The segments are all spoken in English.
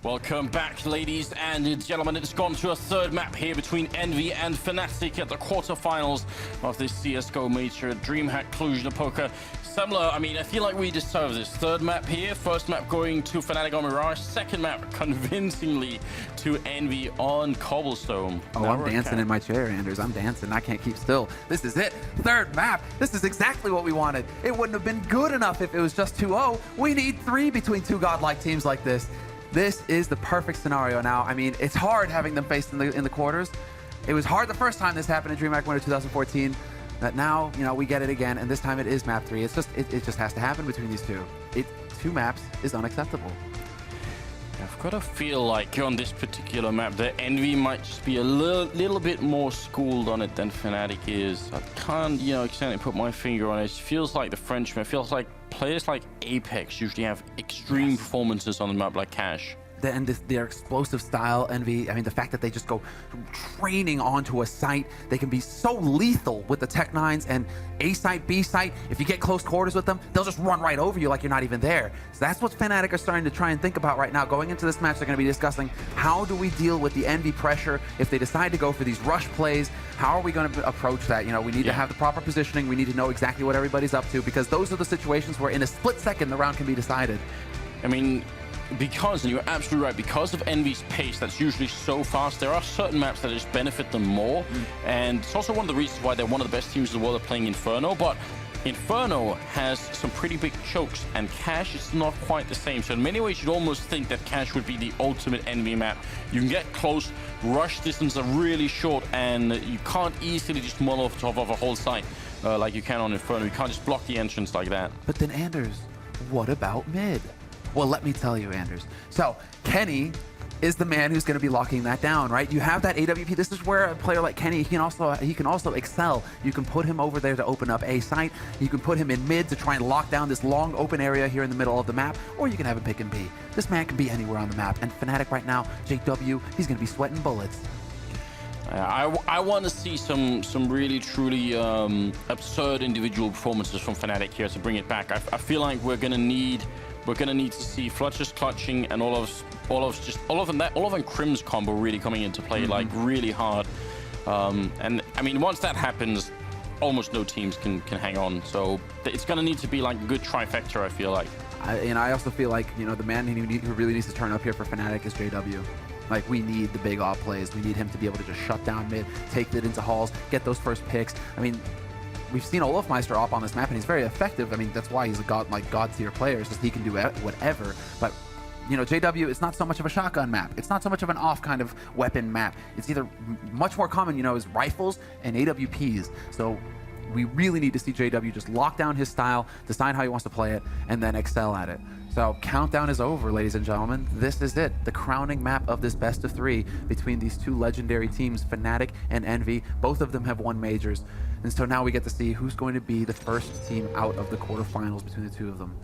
Welcome back, ladies and gentlemen. It's gone to a third map here between EnVy and Fnatic at the quarterfinals of this CSGO major at DreamHack Cluj-Napoca. Similar, I mean, I feel like we deserve this. Third map here, first map going to Fnatic on Mirage, second map convincingly to EnVy on Cobblestone. Oh, I'm dancing in my chair, Anders. I'm dancing. I can't keep still. This is it. Third map. This is exactly what we wanted. It wouldn't have been good enough if it was just 2-0. We need 3 between two godlike teams like this. This is the perfect scenario now. I mean, it's hard having them faced in the quarters. It was hard the first time this happened in DreamHack Winter 2014. But now, you know, we get it again, and this time it is map 3. It's just it just has to happen between these two. 2 maps is unacceptable. I've got to feel like on this particular map that EnVy might just be a little bit more schooled on it than Fnatic is. I can't, you know, exactly put my finger on it. It feels like the Frenchman. It feels like players like Apex usually have extreme performances on the map like Cash. And their explosive style, EnVy, I mean, the fact that they just go training onto a site, they can be so lethal with the Tech 9s and A site, B site. If you get close quarters with them, they'll just run right over you like you're not even there. So that's what Fnatic are starting to try and think about right now. Going into this match, they're going to be discussing how do we deal with the EnVy pressure if they decide to go for these rush plays. How are we going to approach that? You know, we need to have the proper positioning. We need to know exactly what everybody's up to, because those are the situations where in a split second the round can be decided. I mean, because, and you're absolutely right, because of EnVy's pace that's usually so fast, there are certain maps that just benefit them more. And it's also one of the reasons why they're one of the best teams in the world at playing Inferno. But Inferno has some pretty big chokes, and Cash is not quite the same. So in many ways, you'd almost think that Cash would be the ultimate EnVy map. You can get close, rush distances are really short, and you can't easily just Molotov off a whole site like you can on Inferno. You can't just block the entrance like that. But then, Anders, what about mid? Well, let me tell you, Anders. So, Kenny is the man who's going to be locking that down, right? You have that AWP. This is where a player like Kenny, he can also excel. You can put him over there to open up A site. You can put him in mid to try and lock down this long open area here in the middle of the map, or you can have him pick and B. This man can be anywhere on the map. And Fnatic right now, JW, he's going to be sweating bullets. I want to see some really truly absurd individual performances from Fnatic here to bring it back. I feel like we're gonna need to see Fletcher's clutching and all of Crim's combo really coming into play like really hard. And I mean, once that happens, almost no teams can hang on. So it's gonna need to be like a good trifecta, I feel like. And I also feel like, you know, the man who really needs to turn up here for Fnatic is JW. Like, we need the big off plays. We need him to be able to just shut down mid, take it into halls, get those first picks. I mean, we've seen Olofmeister op on this map, and he's very effective. I mean, that's why he's a god tier player. It's just he can do whatever. But, you know, JW, it's not so much of a shotgun map. It's not so much of an off kind of weapon map. It's either much more common, you know, is rifles and AWPs. So we really need to see JW just lock down his style, decide how he wants to play it, and then excel at it. So countdown is over, ladies and gentlemen. This is it, the crowning map of this best of 3 between these 2 legendary teams, Fnatic and EnVy. Both of them have won majors. And so now we get to see who's going to be the first team out of the quarterfinals between the 2 of them.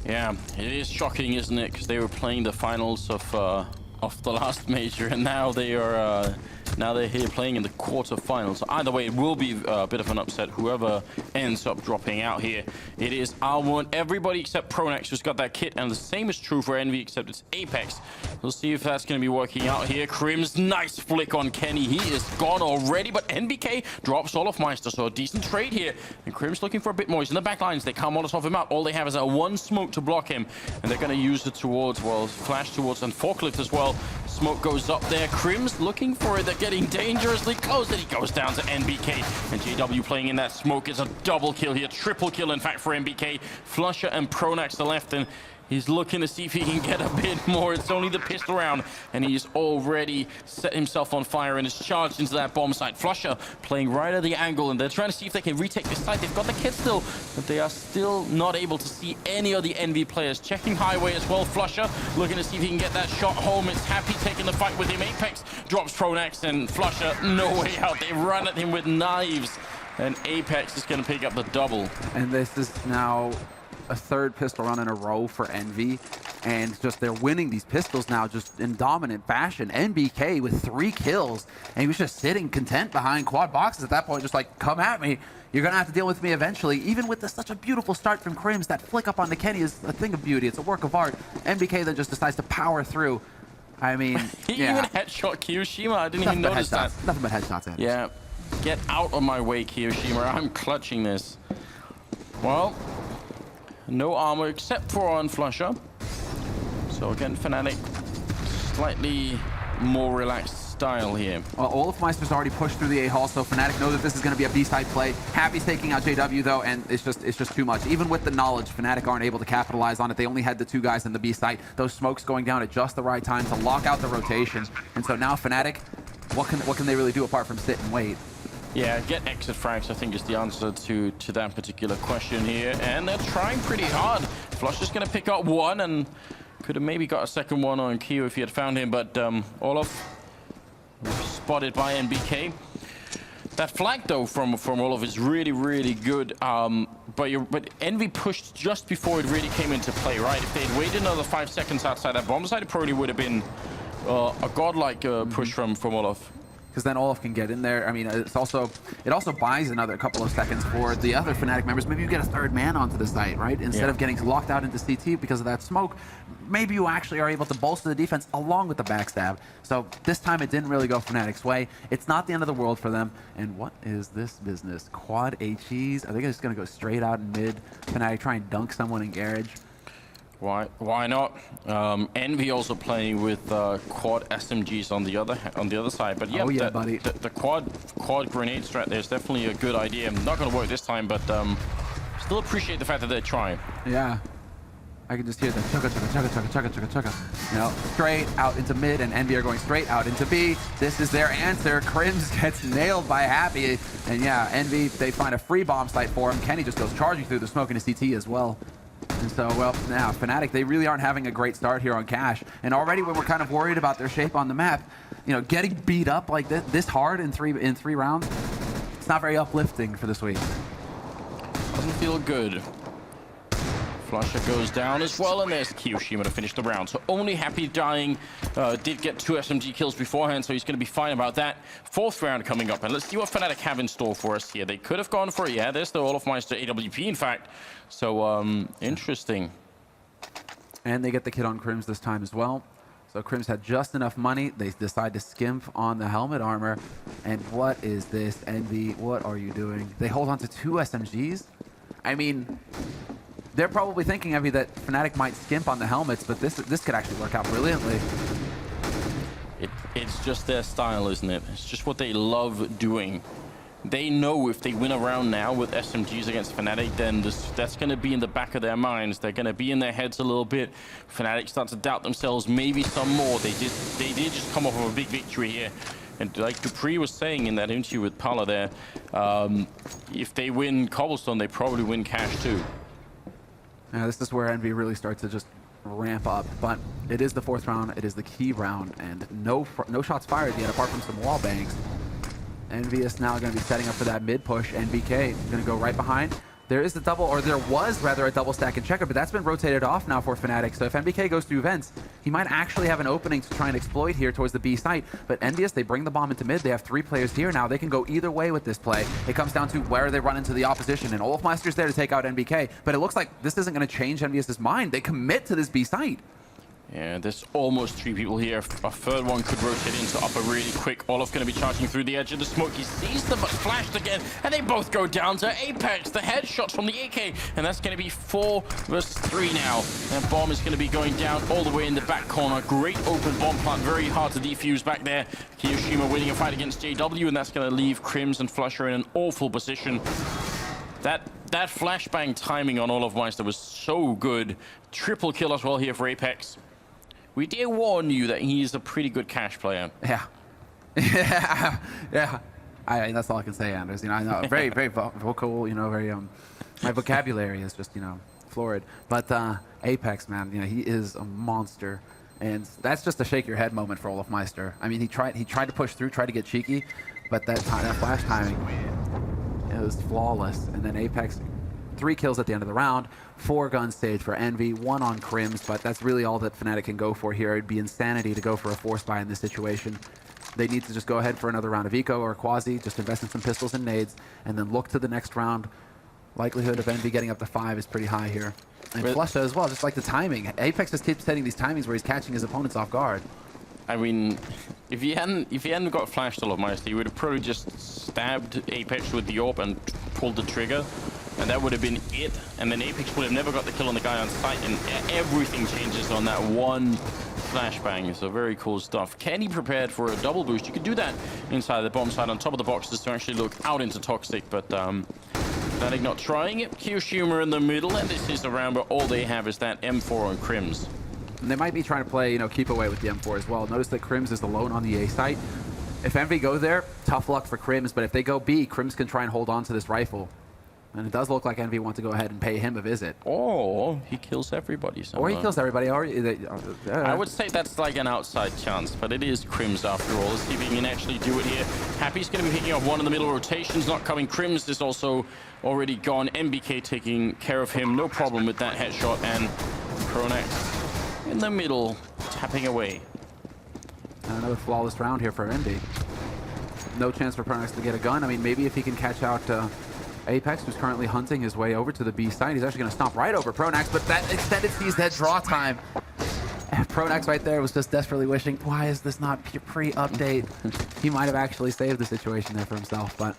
Yeah, it is shocking, isn't it? Because they were playing the finals of the last major, and now they are now they're here playing in the quarterfinals. Either way, it will be a bit of an upset. Whoever ends up dropping out here, it is R1. Everybody except Pronax who's got that kit, and the same is true for EnVy, except it's Apex. We'll see if that's going to be working out here. Crim's nice flick on Kenny. He is gone already, but NBK drops Olofmeister, so a decent trade here. And Crim's looking for a bit more. He's in the back lines. They can't Molotov him out. All they have is a 1 smoke to block him, and they're going to use it towards, well, flash towards and forklift as well. Smoke goes up there. Crim's looking for it. They're getting dangerously close, and he goes down to NBK. And JW playing in that smoke is a double kill here. Triple kill, in fact, for NBK. Flusher and Pronax the left, and he's looking to see if he can get a bit more. It's only the pistol round, and he's already set himself on fire and is charged into that bomb site. Flusher playing right at the angle, and they're trying to see if they can retake this site. They've got the kit still, but they are still not able to see any of the EnVy players. Checking highway as well. Flusher looking to see if he can get that shot home. It's Happy taking the fight with him. Apex drops Pronax, and Flusher, no way out. They run at him with knives, and Apex is going to pick up the double. And this is now a 3rd pistol run in a row for EnVy. and just they're winning these pistols now just in dominant fashion. NBK with 3 kills, and he was just sitting content behind quad boxes at that point, just like, come at me. You're going to have to deal with me eventually. Even with such a beautiful start from Crims, that flick up on the Kenny is a thing of beauty. It's a work of art. NBK then just decides to power through. I mean, he even headshot Kiyoshima. I didn't even notice that. Nothing but headshots, Anders. Yeah. Get out of my way, Kiyoshima. I'm clutching this. Well, no armor except for on Flusher. So again, Fnatic, slightly more relaxed style here. Well, Olofmeister's already pushed through the A-Hall, so Fnatic know that this is going to be a B-side play. Happy's taking out JW, though, and it's just too much. Even with the knowledge, Fnatic aren't able to capitalize on it. They only had the 2 guys in the B-site. Those smokes going down at just the right time to lock out the rotation. And so now Fnatic, what can they really do apart from sit and wait? Yeah, get exit frags, I think, is the answer to that particular question here. And they're trying pretty hard. Flush is going to pick up 1, and could have maybe got a second one on Kyo if he had found him, but Olaf spotted by NBK. That flag, though, from Olaf is really, really good. But Envy pushed just before it really came into play, right? If they'd waited another 5 seconds outside that bomb site, it probably would have been a godlike push from Olaf. Because then Olaf can get in there. I mean, it also buys another couple of seconds for the other Fnatic members. Maybe you get a 3rd man onto the site, right? Instead of getting locked out into CT because of that smoke, maybe you actually are able to bolster the defense along with the backstab. So this time it didn't really go Fnatic's way. It's not the end of the world for them. And what is this business? Quad HEs? I think it's going to go straight out in mid. Fnatic try and dunk someone in garage. Why not? Envy also playing with quad SMGs on the other side, but yeah, buddy. The quad grenade strat there is definitely a good idea. Not going to work this time, but still appreciate the fact that they're trying. Yeah, I can just hear the chugga chugga chugga chugga chugga chugga chugga. You know, straight out into mid, and Envy are going straight out into B. This is their answer. Crims gets nailed by Happy, and yeah, Envy, they find a free bomb site for him. Kenny just goes charging through the smoke into CT as well. And so, well, now Fnatic, they really aren't having a great start here on Cash. And already when we're kind of worried about their shape on the map, you know, getting beat up like this hard in three rounds, it's not very uplifting for this week. Doesn't feel good. Flusher goes down as well, and there's Kiyoshima to finish the round. So only Happy dying. Did get 2 SMG kills beforehand, so he's going to be fine about that. 4th round coming up, and let's see what Fnatic have in store for us here. They could have gone for it. Yeah, there's the Olofmeister AWP, in fact. So, interesting. And they get the kit on Crims this time as well. So Crims had just enough money. They decide to skimp on the helmet armor. And what is this, Envy? What are you doing? They hold on to 2 SMGs? I mean, they're probably thinking, Envy, that Fnatic might skimp on the helmets, but this could actually work out brilliantly. It's just their style, isn't it? It's just what they love doing. They know if they win a round now with SMGs against Fnatic, then that's going to be in the back of their minds. They're going to be in their heads a little bit. Fnatic start to doubt themselves, maybe some more. They did just come off of a big victory here. And like Dupree was saying in that interview with Pala there, if they win Cobblestone, they probably win Cash too. Yeah, this is where Envy really starts to just ramp up. But it is the 4th round. It is the key round. And no shots fired yet, apart from some wall bangs. EnVyUs now going to be setting up for that mid push. NBK going to go right behind. There is the double, or there was rather a double stack in checker, but that's been rotated off now for Fnatic. So if NBK goes through vents, he might actually have an opening to try and exploit here towards the B site. But EnVyUs, they bring the bomb into mid. They have 3 players here now. They can go either way with this play. It comes down to where they run into the opposition, and Olofmeister's there to take out NBK. But it looks like this isn't going to change EnVyUs' mind. They commit to this B site. Yeah, there's almost 3 people here. A 3rd one could rotate into upper really quick. Olaf going to be charging through the edge of the smoke. He sees them, but flashed again. And they both go down to Apex. The headshots from the AK. And that's going to be 4 versus 3 now. That bomb is going to be going down all the way in the back corner. Great open bomb plant. Very hard to defuse back there. Kiyoshima winning a fight against JW. And that's going to leave Crims and Flusher in an awful position. That flashbang timing on Olofmeister was so good. Triple kill as well here for Apex. We did warn you that he's a pretty good Cash player. Yeah. Yeah. That's all I can say, Anders. You know, I know, very, very vocal, you know, very, my vocabulary is just, you know, florid. But Apex, man, you know, he is a monster. And that's just a shake your head moment for Olofmeister. I mean, he tried to push through, tried to get cheeky, but that flash timing, it was flawless. And then Apex 3 kills at the end of the round, 4 gun stage for Envy, 1 on Crims, but that's really all that Fnatic can go for here. It'd be insanity to go for a force buy in this situation. They need to just go ahead for another round of eco or quasi, just invest in some pistols and nades, and then look to the next round. Likelihood of Envy getting up to 5 is pretty high here. And Flusha as well, just like the timing. Apex just keeps setting these timings where he's catching his opponents off guard. I mean, if he hadn't got flashed all of Meister, he would have probably just stabbed Apex with the AWP and pulled the trigger, and that would have been it. And then Apex would have never got the kill on the guy on site, and everything changes on that one flashbang. So very cool stuff. Kenny prepared for a double boost. You could do that inside the bomb side on top of the boxes to actually look out into Toxic, but Fnatic not trying it. Kyoshima in the middle, and this is a round where all they have is that M4 on Crims. And they might be trying to play, keep away with the M4 as well. Notice that Crims is alone on the A site. If Envy go there, tough luck for Crims, but if they go B, Crims can try and hold on to this rifle. And it does look like Envy want to go ahead and pay him a visit. Or he kills everybody somehow. Or he kills everybody. Or, I would say that's like an outside chance, but it is Crims after all. Let's see if he can actually do it here. Happy's going to be picking up one in the middle. Rotation's not coming. Crims is also already gone. MBK taking care of him. No problem with that headshot. And Pronex in the middle, tapping away. Another flawless round here for Envy. No chance for Pronex to get a gun. I mean, maybe if he can catch out Apex, who's currently hunting his way over to the B site. He's actually going to stomp right over Pronex, but that extended sees that draw time. Pronex right there was just desperately wishing, why is this not pre-update? He might have actually saved the situation there for himself, but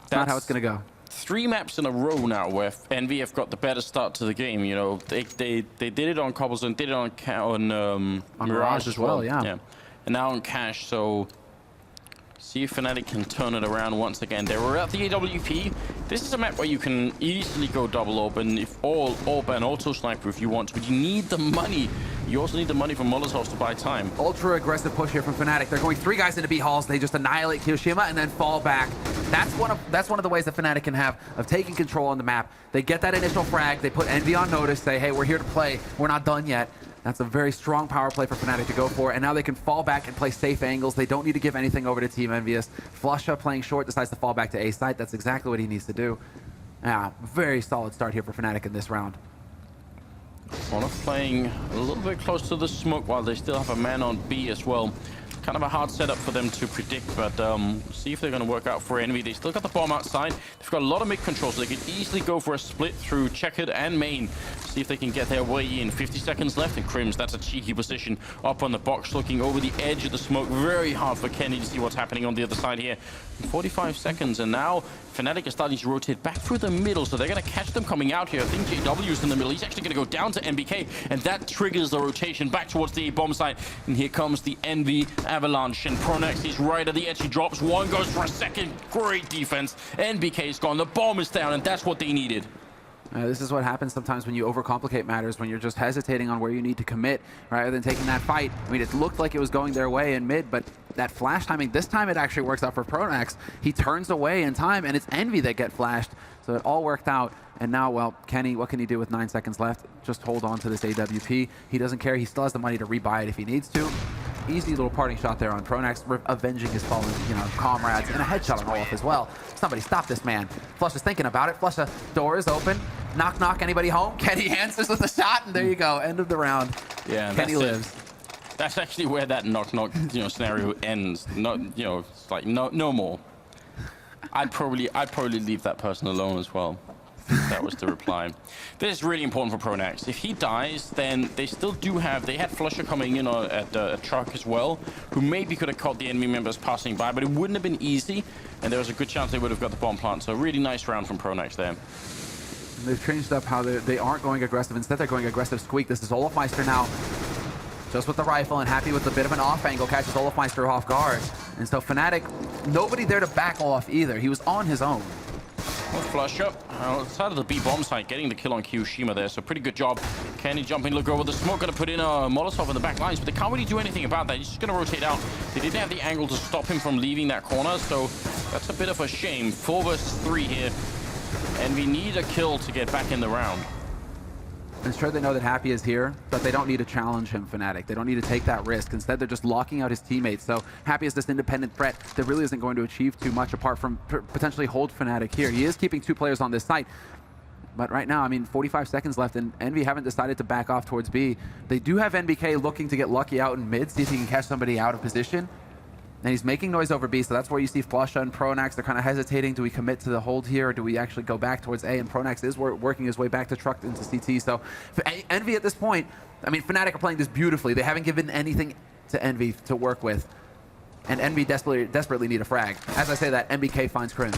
that's not how it's going to go. 3 maps in a row now where Envy have got the better start to the game. They did it on Cobblestone, did it on Mirage as well. Yeah. And now on Cash, so see if Fnatic can turn it around once again. They were at the AWP. This is a map where you can easily go double open if all AWP and auto sniper if you want to, but you need the money. You also need the money from Molotovs to buy time. Ultra aggressive push here from Fnatic. They're going 3 guys into B halls. They just annihilate Kyoshima and then fall back. That's one of the ways that Fnatic can have of taking control on the map. They get that initial frag. They put Envy on notice. Say, hey, we're here to play. We're not done yet. That's a very strong power play for Fnatic to go for, and now they can fall back and play safe angles. They don't need to give anything over to Team EnVyUs. Flusha playing short decides to fall back to A site. That's exactly what he needs to do. Yeah, very solid start here for Fnatic in this round. One of playing a little bit close to the smoke while they still have a man on B as well. Kind of a hard setup for them to predict, but see if they're going to work out for Envy. They still got the bomb outside. They've got a lot of mid control, so they could easily go for a split through checkered and main. See if they can get their way in. 50 seconds left, and Crims, that's a cheeky position up on the box, looking over the edge of the smoke. Very hard for Kenny to see what's happening on the other side here. 45 seconds, and now Fnatic is starting to rotate back through the middle, so they're going to catch them coming out here. I think JW's in the middle. He's actually going to go down to MBK, and that triggers the rotation back towards the bomb site. And here comes the Envy Avalanche, and Pronex is right at the edge. He drops one, goes for a second. Great defense. NBK's gone. The bomb is down, and that's what they needed. This is what happens sometimes when you overcomplicate matters, when you're just hesitating on where you need to commit rather than taking that fight. I mean, it looked like it was going their way in mid, but that flash timing, this time it actually works out for Pronex. He turns away in time, and it's Envy that get flashed. So it all worked out. And now, well, Kenny, what can he do with 9 seconds left? Just hold on to this AWP. He doesn't care. He still has the money to rebuy it if he needs to. Easy little parting shot there on Pronex, avenging his fallen, comrades, and a headshot on Olaf as well. Somebody stop this man. Flush is thinking about it. Flush, door is open. Knock, knock, anybody home? Kenny answers with a shot, and there you go. End of the round. Yeah, Kenny lives. That's actually where that knock, knock, scenario ends. Not, it's like no more. I'd probably leave that person alone as well. That was the reply. This is really important for Pronex. If he dies, then they still do have... They had Flusha coming in at a truck as well, who maybe could have caught the enemy members passing by, but it wouldn't have been easy, and there was a good chance they would have got the bomb plant. So a really nice round from Pronex there. They've changed up how they aren't going aggressive. Instead, they're going aggressive squeak. This is Olafmeister now, just with the rifle and happy with a bit of an off angle, catches Olafmeister off guard. And so Fnatic, nobody there to back off either. He was on his own. Well, flush up outside of the B bomb site, getting the kill on Kyoshima there, so pretty good job. Kenny jumping, look over the smoke, gonna put in a Molotov in the back lines, but they can't really do anything about that. He's just gonna rotate out. They didn't have the angle to stop him from leaving that corner, so that's a bit of a shame. 4 versus 3 here, and we need a kill to get back in the round. And sure, they know that Happy is here, but they don't need to challenge him, Fnatic. They don't need to take that risk. Instead, they're just locking out his teammates. So Happy is this independent threat that really isn't going to achieve too much apart from potentially hold Fnatic here. He is keeping 2 players on this site. But right now, I mean, 45 seconds left, and Envy haven't decided to back off towards B. They do have NBK looking to get lucky out in mid, see if he can catch somebody out of position. And he's making noise over B, so that's where you see Flusha and Pronax. They're kind of hesitating. Do we commit to the hold here, or do we actually go back towards A? And Pronax is working his way back to truck into CT. So for Envy at this point, I mean, Fnatic are playing this beautifully. They haven't given anything to Envy to work with. And Envy desperately need a frag. As I say that, NBK finds Crims.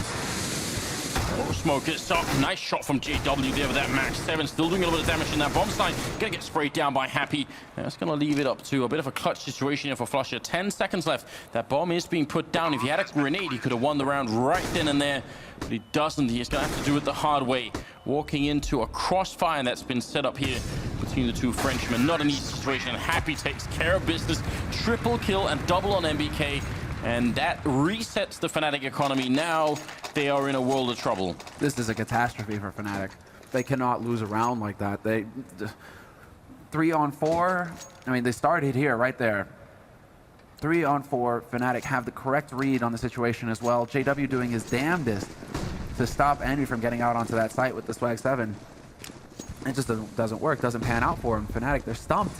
Smoke gets up. Nice shot from JW there with that Max 7. Still doing a little bit of damage in that bomb site. Gonna get sprayed down by Happy. That's gonna leave it up to a bit of a clutch situation here for Flusha. 10 seconds left. That bomb is being put down. If he had a grenade, he could have won the round right then and there. But he doesn't. He's gonna have to do it the hard way. Walking into a crossfire that's been set up here between the two Frenchmen. Not an easy situation. Happy takes care of business. Triple kill and double on NBK. And that resets the Fnatic economy. Now they are in a world of trouble. This is a catastrophe for Fnatic. They cannot lose a round like that. They 3-on-4. I mean, they started here, right there. 3-on-4. Fnatic have the correct read on the situation as well. JW doing his damnedest to stop Envy from getting out onto that site with the Swag 7. It just doesn't work, doesn't pan out for him. Fnatic, they're stumped.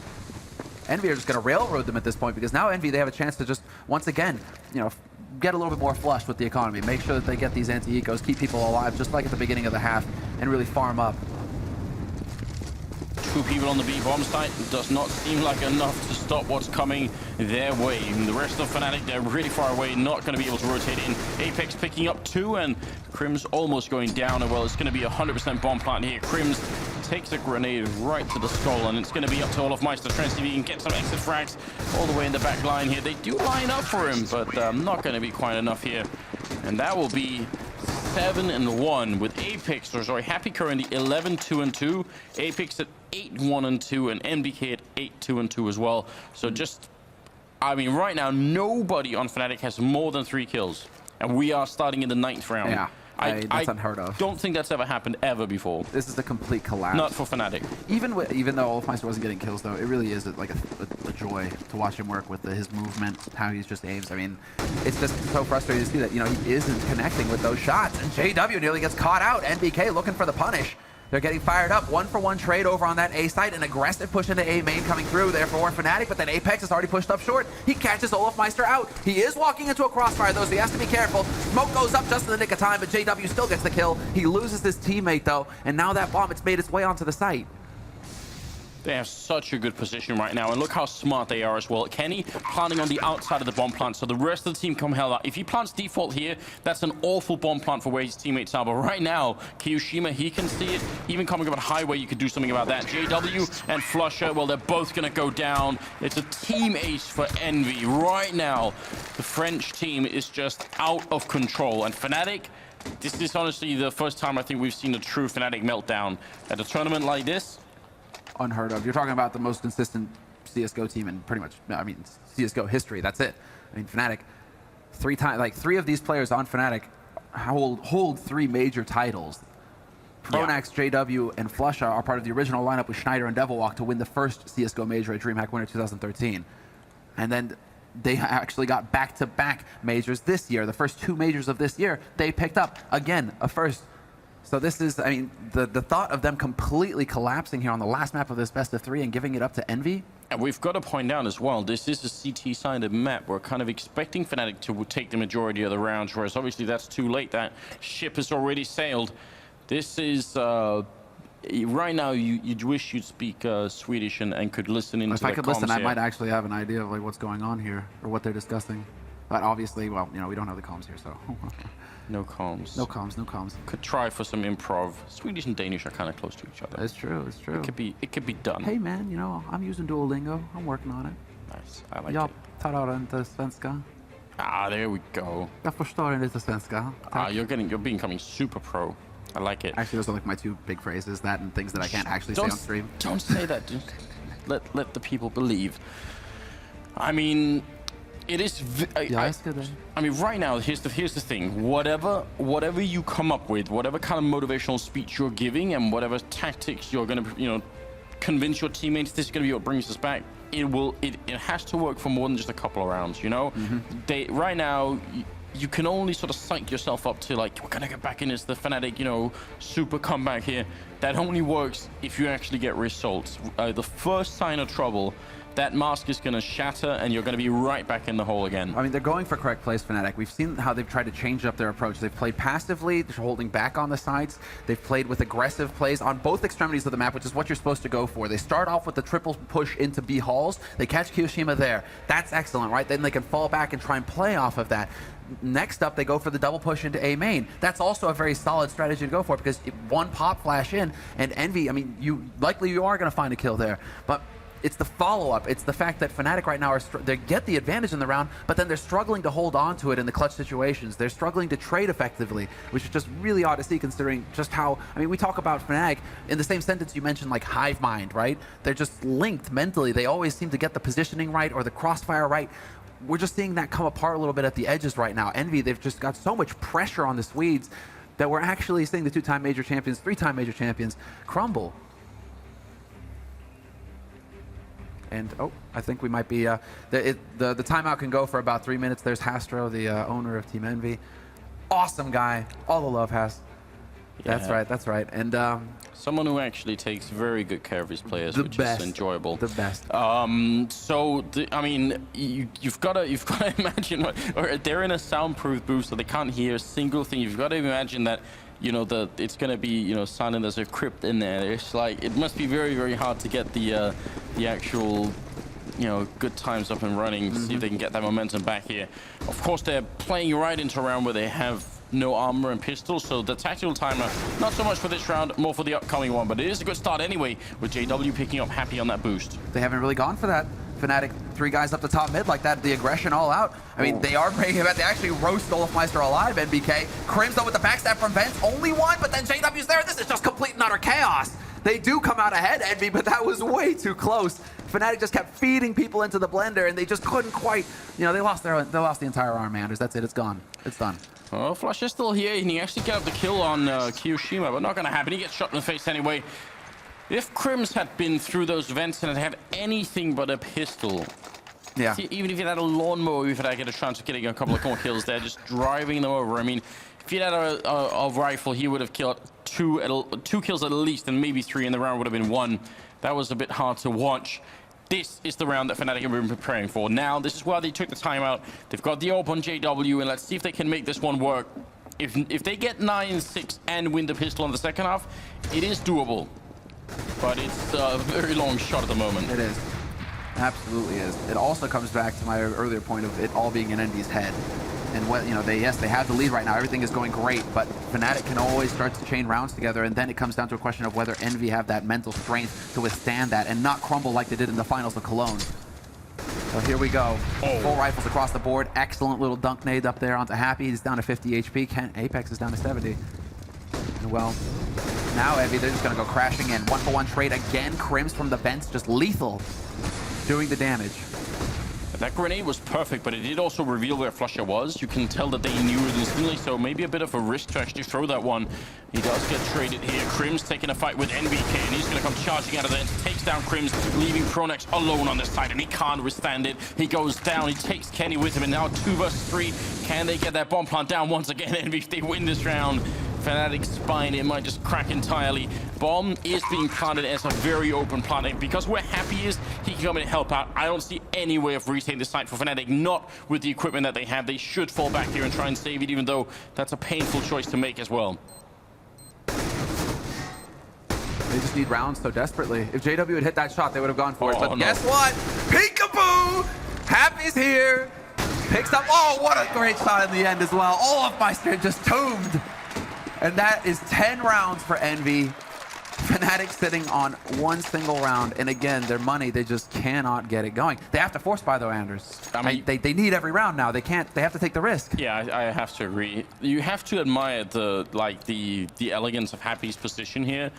Envy are just going to railroad them at this point, because now Envy, they have a chance to just, once again, you know, get a little bit more flush with the economy. Make sure that they get these anti-ecos, keep people alive, just like at the beginning of the half, and really farm up. 2 people on the B bomb site does not seem like enough to stop what's coming their way. And the rest of Fnatic, they're really far away, not going to be able to rotate in. Apex picking up 2, and Crims almost going down. Well, it's going to be 100% bomb plant here. Crims takes a grenade right to the skull, and it's going to be up to Olofmeister trying to see if he can get some exit frags all the way in the back line here. They do line up for him, but not going to be quite enough here. And that will be 7-1 with Apex, or sorry, Happy currently 11-2-2, Apex at 8-1-2, and NBK at 8-2-2 as well. So just, I mean, right now nobody on Fnatic has more than 3 kills, and we are starting in the 9th round. Yeah. That's unheard of. Don't think that's ever happened ever before. This is a complete collapse. Not for Fnatic. Even though Olofmeister wasn't getting kills, though, it really is like a joy to watch him work with his movement, how he's just aims. I mean, it's just so frustrating to see that, you know, he isn't connecting with those shots. And JW nearly gets caught out. NBK looking for the punish. They're getting fired up. 1-for-1 trade over on that A site. An aggressive push into A main coming through there for Fnatic, but then Apex is already pushed up short. He catches Olofmeister out. He is walking into a crossfire, though, so he has to be careful. Smoke goes up just in the nick of time, but JW still gets the kill. He loses his teammate, though, and now that bomb, it's made its way onto the site. They have such a good position right now, and look how smart they are as well. Kenny planting on the outside of the bomb plant, so the rest of the team come hell out. If he plants default here, that's an awful bomb plant for where his teammates are. But right now, Kiyoshima, he can see it. Even coming up at highway, you could do something about that. JW and Flusha, well, they're both going to go down. It's a team ace for Envy. Right now, the French team is just out of control. And Fnatic, this is honestly the first time I think we've seen a true Fnatic meltdown. At a tournament like this, unheard of. You're talking about the most consistent CSGO team in pretty much, I mean, CSGO history. That's it. I mean, Fnatic, 3 of these players on Fnatic hold 3 major titles. Pronax, yeah. JW, and Flusha are part of the original lineup with Schneider and Devilwalk to win the first CSGO major at DreamHack winner 2013. And then they actually got back-to-back majors this year. The first 2 majors of this year, they picked up, again, a first. So this is, I mean, the thought of them completely collapsing here on the last map of this best of 3 and giving it up to Envy. And we've got to point out as well, this is a CT-sided map. We're kind of expecting Fnatic to take the majority of the rounds, whereas obviously that's too late. That ship has already sailed. This is, right now, you'd wish you'd speak Swedish and could listen into the comms. If I could listen, I might actually have an idea of like what's going on here or what they're discussing. But obviously, well, you know, we don't have the comms here, so. No comms. No comms, no comms. Could try for some improv. Swedish and Danish are kind of close to each other. It's true, it's true. It could be done. Hey man, you know, I'm using Duolingo. I'm working on it. Nice, I like Jag it. talar inte svenska. Ah, there we go. Jag förstår inte svenska. You're becoming super pro. I like it. Actually, those are like my 2 big phrases, that and things that I can't actually say on stream. Don't say that. Just let the people believe. I mean, it is. I mean, right now, here's the thing. Whatever you come up with, whatever kind of motivational speech you're giving, and whatever tactics you're gonna, you know, convince your teammates this is gonna be what brings us back. It has to work for more than just a couple of rounds. You know, right now, you can only sort of psych yourself up to like, we're gonna get back in as the Fnatic, you know, super comeback here. That only works if you actually get results. The first sign of trouble, that mask is going to shatter and you're going to be right back in the hole again. I mean, they're going for correct plays, Fnatic. We've seen how they've tried to change up their approach. They've played passively, they're holding back on the sides. They've played with aggressive plays on both extremities of the map, which is what you're supposed to go for. They start off with the triple push into B halls. They catch Kiyoshima there. That's excellent, right? Then they can fall back and try and play off of that. Next up, they go for the double push into A main. That's also a very solid strategy to go for because one pop flash in, and Envy, I mean, you are going to find a kill there. But it's the follow-up. It's the fact that Fnatic right now, they get the advantage in the round, but then they're struggling to hold on to it in the clutch situations. They're struggling to trade effectively, which is just really odd to see considering just how, I mean, we talk about Fnatic in the same sentence you mentioned like hive mind, right? They're just linked mentally. They always seem to get the positioning right or the crossfire right. We're just seeing that come apart a little bit at the edges right now. Envy, they've just got so much pressure on the Swedes that we're actually seeing the two-time major champions, three-time major champions crumble. And, oh, I think we might be, the timeout can go for about 3 minutes. There's Hastro, the owner of Team Envy. Awesome guy. All the love, Has. Yeah. That's right, that's right. And someone who actually takes very good care of his players, which is enjoyable. The best. I mean, you've got to imagine, or they're in a soundproof booth, so they can't hear a single thing. You've got to imagine that, you know, it's going to be, you know, silent. There's a crypt in there. It's like, it must be very, very hard to get the actual, you know, good times up and running, see if they can get that momentum back here. Of course, they're playing right into a round where they have no armor and pistols, so the tactical timer, not so much for this round, more for the upcoming one, but it is a good start anyway, with JW picking up happy on that boost. They haven't really gone for that. Fnatic, 3 guys up the top mid like that, the aggression all out. I mean, they are bringing him out. They actually roast Olafmeister alive, NBK. Crims though with the backstab from Vents, only one, but then JW's there. This is just complete and utter chaos. They do come out ahead, Envy, but that was way too close. Fnatic just kept feeding people into the blender, and they just couldn't quite, you know, they lost the entire arm, Anders. That's it, it's gone. It's done. Oh, Flush is still here, and he actually got the kill on Kiyoshima, but not going to happen. He gets shot in the face anyway. If Crims had been through those vents and had anything but a pistol, yeah, even if he had a lawnmower, if I get a chance of getting a couple of more kills there, just driving them over. I mean, if he had a rifle, he would have killed two kills at least, and maybe 3 in the round would have been 1. That was a bit hard to watch. This is the round that Fnatic have been preparing for. Now, this is why they took the timeout. They've got the open JW, and let's see if they can make this one work. If they get 9-6 and win the pistol in the second half, it is doable. But it's a very long shot at the moment. It is. Absolutely is. It also comes back to my earlier point of it all being in Envy's head. And what, you know, they have the lead right now. Everything is going great, but Fnatic can always start to chain rounds together, and then it comes down to a question of whether Envy have that mental strength to withstand that and not crumble like they did in the finals of Cologne. So here we go. Full rifles across the board. Excellent little dunk nade up there onto Happy. He's down to 50 HP. Apex is down to 70. And well, now Envy, they're just going to go crashing in. 1-for-1 trade again. Crims from the vents, just lethal, doing the damage. That grenade was perfect, but it did also reveal where Flusher was. You can tell that they knew it instantly, so maybe a bit of a risk to actually throw that one. He does get traded here. Crims taking a fight with NBK, and he's going to come charging out of there. Takes down Crims, leaving Pronex alone on this side, and he can't withstand it. He goes down, he takes Kenny with him, and now 2 versus 3. Can they get that bomb plant down once again? Envy, if they win this round, Fnatic's spine, it might just crack entirely. Bomb is being planted as a very open planting. Because where Happy is, he can come in and help out. I don't see any way of retaking the site for Fnatic, not with the equipment that they have. They should fall back here and try and save it, even though that's a painful choice to make as well. They just need rounds so desperately. If JW had hit that shot, they would have gone for it. But no. Guess what? Peekaboo! Happy's here. Picks up. Oh, what a great shot in the end as well. Olafmeister just tombed. And that is 10 rounds for Envy. Fnatic sitting on 1 single round. And again, their money, they just cannot get it going. They have to force buy though, Anders. I mean, they need every round now. They have to take the risk. Yeah, I have to agree. You have to admire the elegance of Happy's position here.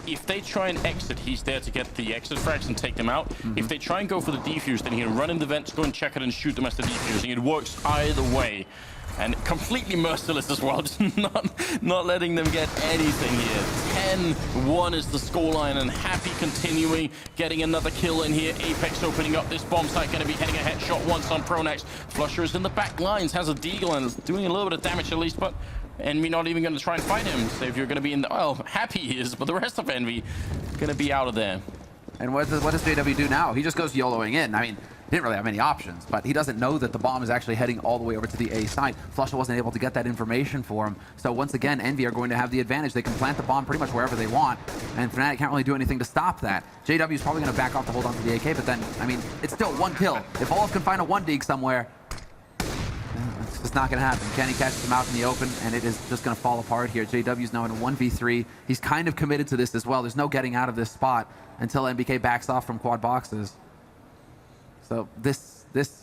If they try and exit, he's there to get the exit frags and take them out. If they try and go for the defuse, then he'll run in the vents, go and check it and shoot them as the defusing. It works either way. And completely merciless as well, just not letting them get anything here. 10 11-1 is the scoreline, and Happy continuing, getting another kill in here. Apex opening up this bomb site, going to be heading a headshot once on Pronax. Flusher is in the back lines, has a deagle and is doing a little bit of damage at least, but Envy not even going to try and fight him. So if you're going to be in the... Well, Happy is, but the rest of Envy going to be out of there. And what does JW do now? He just goes YOLOing in. I mean, he didn't really have many options, but he doesn't know that the bomb is actually heading all the way over to the A side. Flusher wasn't able to get that information for him. So once again, Envy are going to have the advantage. They can plant the bomb pretty much wherever they want, and Fnatic can't really do anything to stop that. JW is probably going to back off to hold on to the AK, but then, I mean, it's still one kill. If Olaf can find a 1-dig somewhere, it's just not going to happen. Kenny catches him out in the open, and it is just going to fall apart here. JW's now in a 1v3. He's kind of committed to this as well. There's no getting out of this spot until NBK backs off from quad boxes. So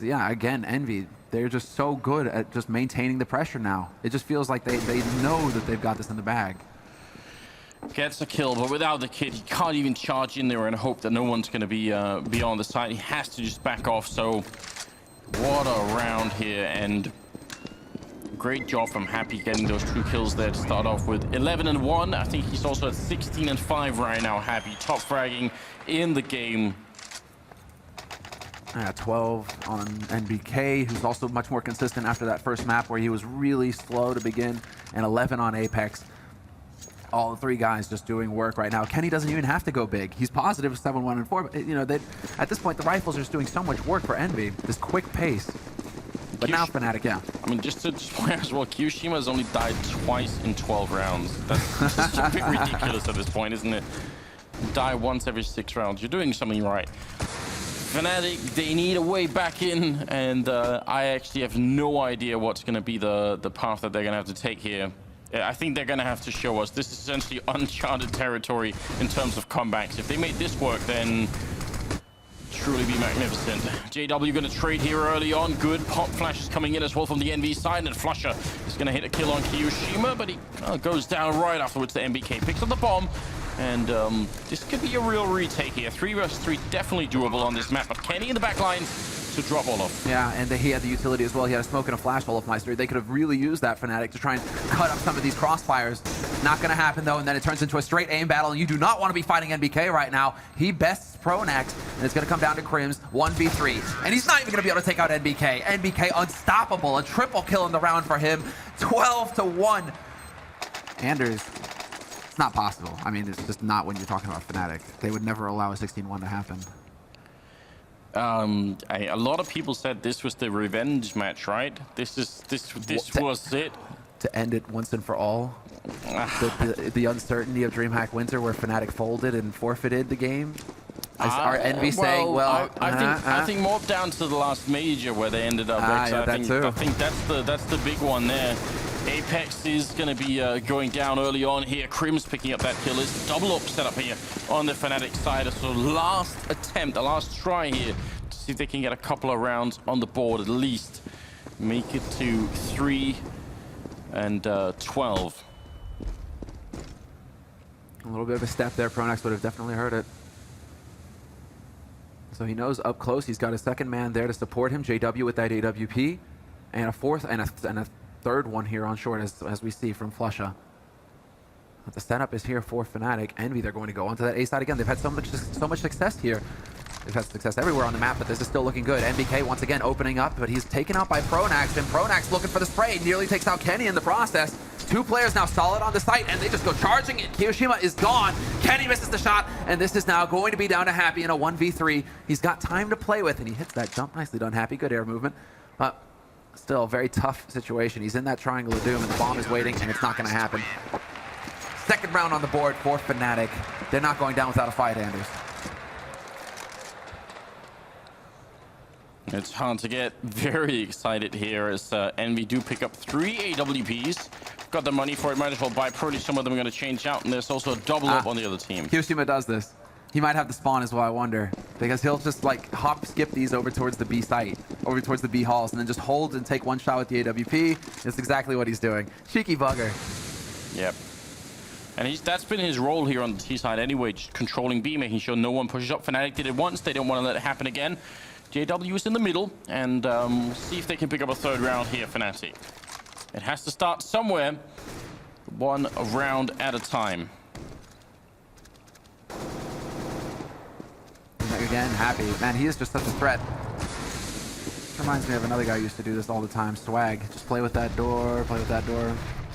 yeah, again, Envy, they're just so good at just maintaining the pressure now. It just feels like they know that they've got this in the bag. Gets a kill, but without the kid, he can't even charge in there and hope that no one's going to be on the side. He has to just back off. So what a round here, and great job from Happy getting those 2 kills there to start off with. 11-1. I think he's also at 16-5 right now. Happy top fragging in the game. 12 on NBK, who's also much more consistent after that first map where he was really slow to begin, and 11 on Apex. All 3 guys just doing work right now. Kenny doesn't even have to go big. He's positive 7-1-4, but you know, at this point the rifles are just doing so much work for Envy. This quick pace. But now Fnatic, yeah. I mean, just to point as well, Kyoshima has only died twice in 12 rounds. That's just a bit ridiculous at this point, isn't it? Die once every 6 rounds. You're doing something right. Fnatic, they need a way back in, and I actually have no idea what's going to be the path that they're going to have to take here. I think they're going to have to show us. This is essentially uncharted territory in terms of comebacks. If they made this work, then truly be magnificent. JW going to trade here early on. Good pop flashes coming in as well from the NV side, and Flusher is going to hit a kill on Kyoshima, but he goes down right afterwards. The NBK picks up the bomb. And this could be a real retake here. 3 versus 3, definitely doable on this map. But Kenny in the back lines to drop Olaf. Yeah, and he had the utility as well. He had a smoke and a flash, Olafmeister. They could have really used that, Fnatic, to try and cut up some of these crossfires. Not going to happen, though, and then it turns into a straight aim battle, and you do not want to be fighting NBK right now. He bests Pronax, and it's going to come down to Crims, 1v3. And he's not even going to be able to take out NBK. NBK unstoppable. A triple kill in the round for him. 12-1. Anders... It's not possible. I mean, it's just not when you're talking about Fnatic. They would never allow a 16-1 to happen. A lot of people said this was the revenge match, right? This was it. To end it once and for all. the uncertainty of DreamHack Winter, where Fnatic folded and forfeited the game. Are Envy saying, well, I think more down to the last major where they ended up. Yeah, I think that's the big one there. Apex is going to be going down early on here. Crim's picking up that kill. It's double up set up here on the Fnatic side. So last attempt, the last try here to see if they can get a couple of rounds on the board at least. Make it to 3 and 12. A little bit of a step there. Pronax would have definitely heard it. So he knows up close he's got a second man there to support him. JW with that AWP, and a fourth and a third one here on short, as we see from Flusha. But the setup is here for Fnatic. Envy, they're going to go onto that A side again. They've had so much success here. They've had success everywhere on the map, but this is still looking good. NBK once again opening up, but he's taken out by Pronax, and Pronax looking for the spray. Nearly takes out Kenny in the process. 2 players now solid on the site, and they just go charging it. Kyoshima is gone. Kenny misses the shot, and this is now going to be down to Happy in a 1v3. He's got time to play with, and he hits that jump. Nicely done, Happy. Good air movement. But still, a very tough situation. He's in that triangle of doom, and the bomb is waiting, and it's not going to happen. Second round on the board for Fnatic. They're not going down without a fight, Anders. It's hard to get very excited here as Envy do pick up 3 AWPs. Got the money for it, might as well buy. Probably some of them are going to change out, and there's also a double up on the other team. Kyoshima does this. He might have the spawn as well, I wonder. Because he'll just like hop skip these over towards the B site, over towards the B halls, and then just hold and take one shot with the AWP. That's exactly what he's doing. Cheeky bugger. Yep. And that's been his role here on the T side anyway, just controlling B, making sure no one pushes up. Fnatic did it once, they don't want to let it happen again. JW is in the middle, and see if they can pick up a third round here, Fnatic. It has to start somewhere, one round at a time. again. Happy. Man, he is just such a threat. Reminds me of another guy who used to do this all the time. Swag. Just play with that door, play with that door.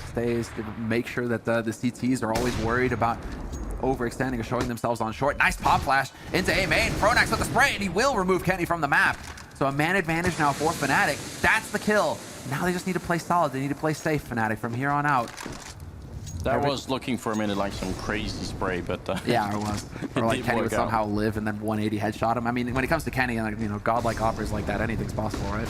Stays to make sure that the CTs are always worried about overextending or showing themselves on short. Nice pop flash into A main. Pronax with the spray, and he will remove Kenny from the map. So a man advantage now for Fnatic. That's the kill. Now they just need to play solid. They need to play safe, Fnatic, from here on out. That was looking for a minute like some crazy spray, but yeah, it was. Or like Kenny would somehow live and then 180 headshot him. I mean, when it comes to Kenny and, you know, godlike offers like that, anything's possible, right?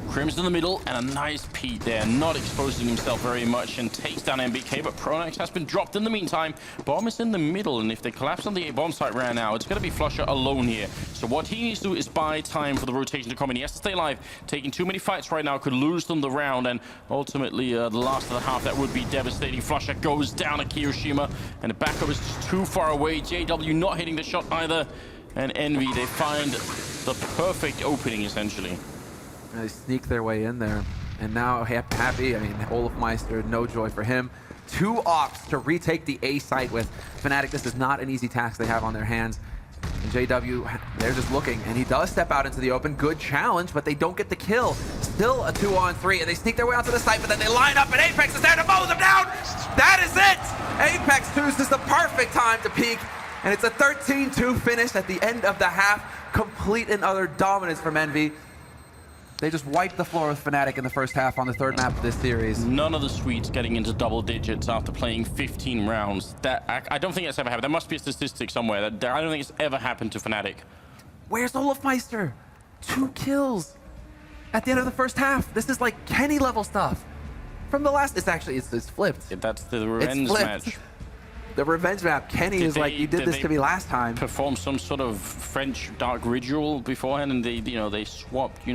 Crims in the middle and a nice peek there, not exposing himself very much, and takes down MBK, but Pronax has been dropped in the meantime. Bomb is in the middle, and if they collapse on the A bomb site right now, it's going to be Flusher alone here. So what he needs to do is buy time for the rotation to come in. He has to stay alive. Taking too many fights right now could lose them the round, and ultimately the last of the half, that would be devastating. Flusher goes down at Kiyoshima, and the backup is just too far away. JW not hitting the shot either, and EnVy, they find the perfect opening, essentially. They sneak their way in there. And now Happy, I mean, Olofmeister, no joy for him. 2 ops to retake the A site with Fnatic. This is not an easy task they have on their hands. And JW, they're just looking, and he does step out into the open. Good challenge, but they don't get the kill. Still a 2-on-3, and they sneak their way onto the site, but then they line up, and Apex is there to mow them down! That is it! Apex 2's is the perfect time to peak, and it's a 13-2 finish at the end of the half. Complete and utter dominance from EnVy. They just wiped the floor with Fnatic in the first half on the 3rd map of this series. None of the Swedes getting into double digits after playing 15 rounds. That I don't think that's ever happened. There must be a statistic somewhere. I don't think it's ever happened to Fnatic. Where's Olofmeister? 2 kills at the end of the first half. This is like Kenny level stuff. From the last, it's flipped. Yeah, that's the revenge match. The revenge map. Kenny is like, you did this to me last time. Perform some sort of French dark ritual beforehand, and they swapped,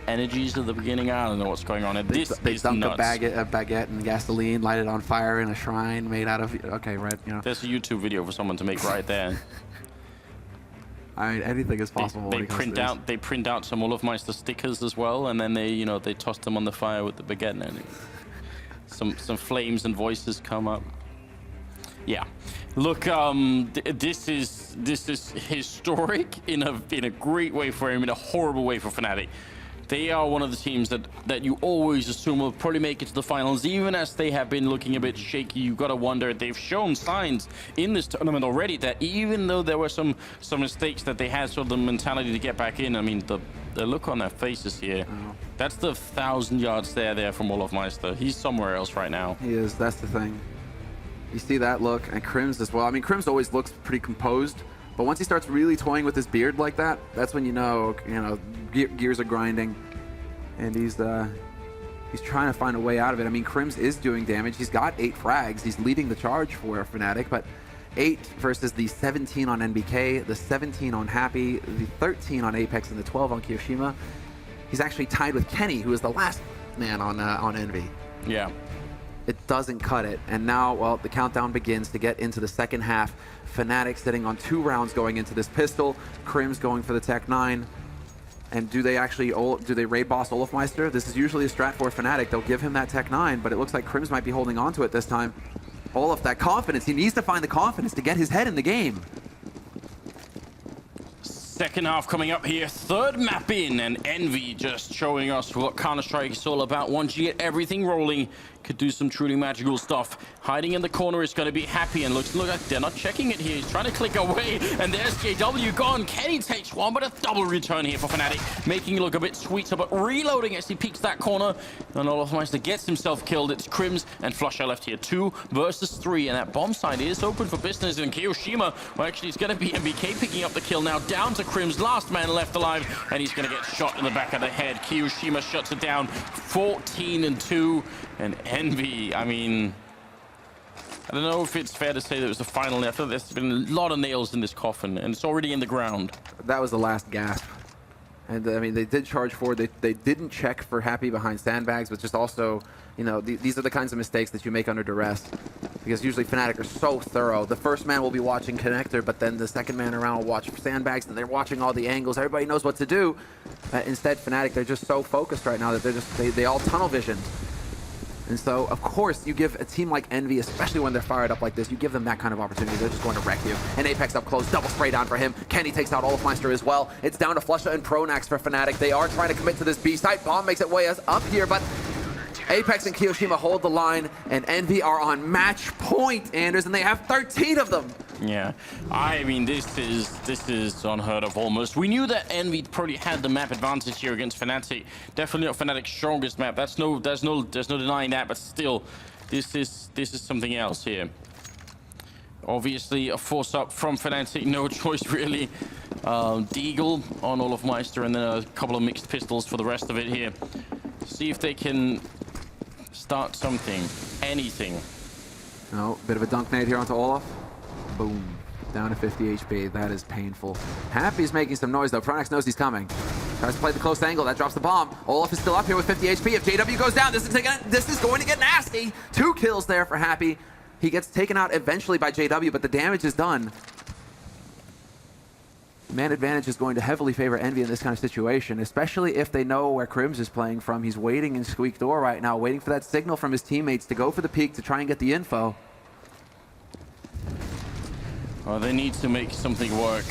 energies at the beginning. I don't know what's going on. They dumped a baguette in gasoline, light it on fire in a shrine made out of, okay, right, There's a YouTube video for someone to make right there. I mean, anything is possible. They print out some Olofmeister stickers as well, and then they toss them on the fire with the baguette, and some flames and voices come up. Yeah, look, this is historic in a great way for him, in a horrible way for Fnatic. They are one of the teams that you always assume will probably make it to the finals, even as they have been looking a bit shaky. You've got to wonder, they've shown signs in this tournament already that even though there were some mistakes, that they had sort of the mentality to get back in. I mean, the look on their faces here, that's the 1,000-yard stare there from Olofmeister. He's somewhere else right now. He is, that's the thing. You see that look, and Crims as well. I mean, Crims always looks pretty composed, but once he starts really toying with his beard like that, that's when you know gears are grinding, and he's trying to find a way out of it. I mean, Crims is doing damage. He's got 8 frags. He's leading the charge for Fnatic, but 8 versus the 17 on NBK, the 17 on Happy, the 13 on Apex, and the 12 on Kiyoshima. He's actually tied with Kenny, who is the last man on EnVy. Yeah. It doesn't cut it, and now, well, the countdown begins to get into the second half. Fnatic sitting on 2 rounds going into this pistol. Crims going for the Tech 9. And do they raid boss Olofmeister? This is usually a strat for Fnatic. They'll give him that Tech 9, but it looks like Crims might be holding on to it this time. Olof, that confidence. He needs to find the confidence to get his head in the game. Second half coming up here, 3rd map in, and EnVy just showing us what Counter-Strike is all about. Once you get everything rolling, could do some truly magical stuff. Hiding in the corner is going to be Happy, and look like they're not checking it here. He's trying to click away, and there's JW gone. Kenny takes one, but a double return here for Fnatic, making it look a bit sweeter, but reloading as he peeks that corner, and Olofmeister gets himself killed. It's Crims and Flusher left here, 2 versus 3, and that bomb side is open for business, and Kiyoshima, well, actually it's going to be MBK picking up the kill now, down to Crims, last man left alive, and he's going to get shot in the back of the head. Kiyoshima shuts it down, 14-2, and EnVy, I mean, I don't know if it's fair to say that it was the final. I feel there's been a lot of nails in this coffin, and it's already in the ground. That was the last gasp. And I mean, they did charge forward. They didn't check for Happy behind sandbags, but just also, these are the kinds of mistakes that you make under duress. Because usually Fnatic are so thorough. The first man will be watching connector, but then the second man around will watch sandbags, and they're watching all the angles. Everybody knows what to do. Instead, Fnatic, they're just so focused right now that they all tunnel vision. And so, of course, you give a team like Envy, especially when they're fired up like this, you give them that kind of opportunity. They're just going to wreck you. And Apex up close, double spray down for him. Kenny takes out Olofmeister as well. It's down to Flusha and Pronax for Fnatic. They are trying to commit to this B site. Bomb makes it way up here, but Apex and Kiyoshima hold the line, and Envy are on match point, Anders, and they have 13 of them. Yeah, I mean, this is unheard of almost. We knew that Envy probably had the map advantage here against Fnatic. Definitely not Fnatic's strongest map. There's no denying that, but still, this is something else here. Obviously, a force up from Fnatic, no choice really. Deagle on Olofmeister, and then a couple of mixed pistols for the rest of it here. See if they can start something, anything. Oh, bit of a dunk nade here onto Olaf. Boom. Down to 50 HP. That is painful. Happy's making some noise, though. Pronax knows he's coming. Tries to play the close angle. That drops the bomb. Olaf is still up here with 50 HP. If JW goes down, this is going to get nasty. 2 kills there for Happy. He gets taken out eventually by JW, but the damage is done. Man advantage is going to heavily favor Envy in this kind of situation, especially if they know where Crims is playing from. He's waiting in Squeak Door right now, waiting for that signal from his teammates to go for the peak to try and get the info. Well, they need to make something work.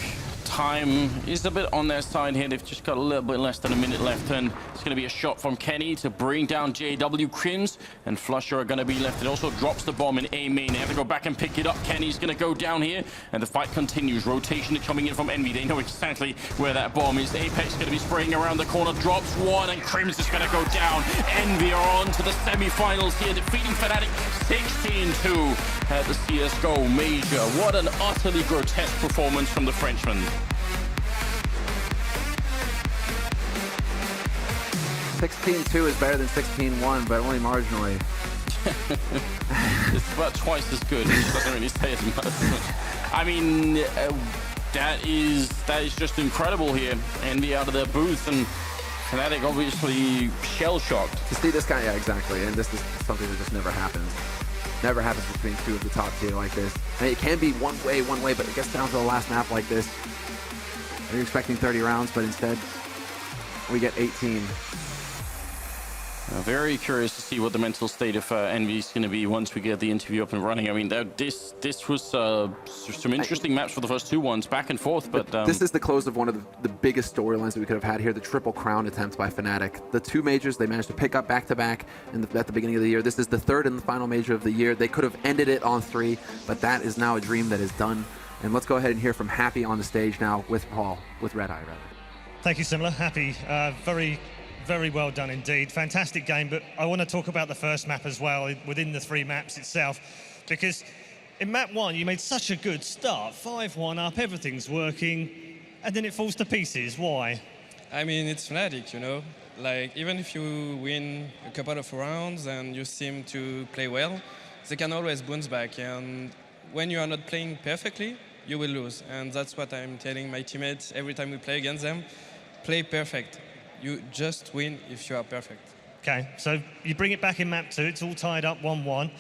Time is a bit on their side here. They've just got a little bit less than a minute left, and it's going to be a shot from Kenny to bring down JW. Crims and Flusher are going to be left. It also drops the bomb in A main. They have to go back and pick it up. Kenny's going to go down here, and the fight continues. Rotation coming in from Envy. They know exactly where that bomb is. Apex going to be spraying around the corner. Drops one, and Crims is going to go down. Envy are on to the semi-finals here, defeating Fnatic 16-2 at the CSGO Major. What an utterly grotesque performance from the Frenchman. 16-2 is better than 16-1, but only marginally. It's about twice as good. It doesn't really say as much. I mean, that is just incredible here. Envy out of their booth, and Fnatic obviously shell-shocked. To see this guy, yeah, exactly. And this is something that just never happens. Never happens between 2 of the top tier like this. I mean, it can be one way, but it gets down to the last map like this. You're expecting 30 rounds, but instead, we get 18. Very curious to see what the mental state of Envy is going to be once we get the interview up and running. I mean, this was some interesting maps for the first 2 ones, back and forth. But this is the close of one of the biggest storylines that we could have had here, the triple crown attempt by Fnatic. The 2 majors they managed to pick up back-to-back at the beginning of the year. This is the 3rd and the final major of the year. They could have ended it on 3, but that is now a dream that is done. And let's go ahead and hear from Happy on the stage now with Paul, with Red Eye, rather. Thank you, Simla. Happy, very well done indeed. Fantastic game, but I want to talk about the first map as well, within the 3 maps itself, because in map 1, you made such a good start. 5-1 up, everything's working, and then it falls to pieces. Why? I mean, it's Fnatic, you know? Like, even if you win a couple of rounds and you seem to play well, they can always bounce back, and when you are not playing perfectly, you will lose. And that's what I'm telling my teammates every time we play against them. Play perfect. You just win if you are perfect. Okay, so you bring it back in map 2, it's all tied up 1-1.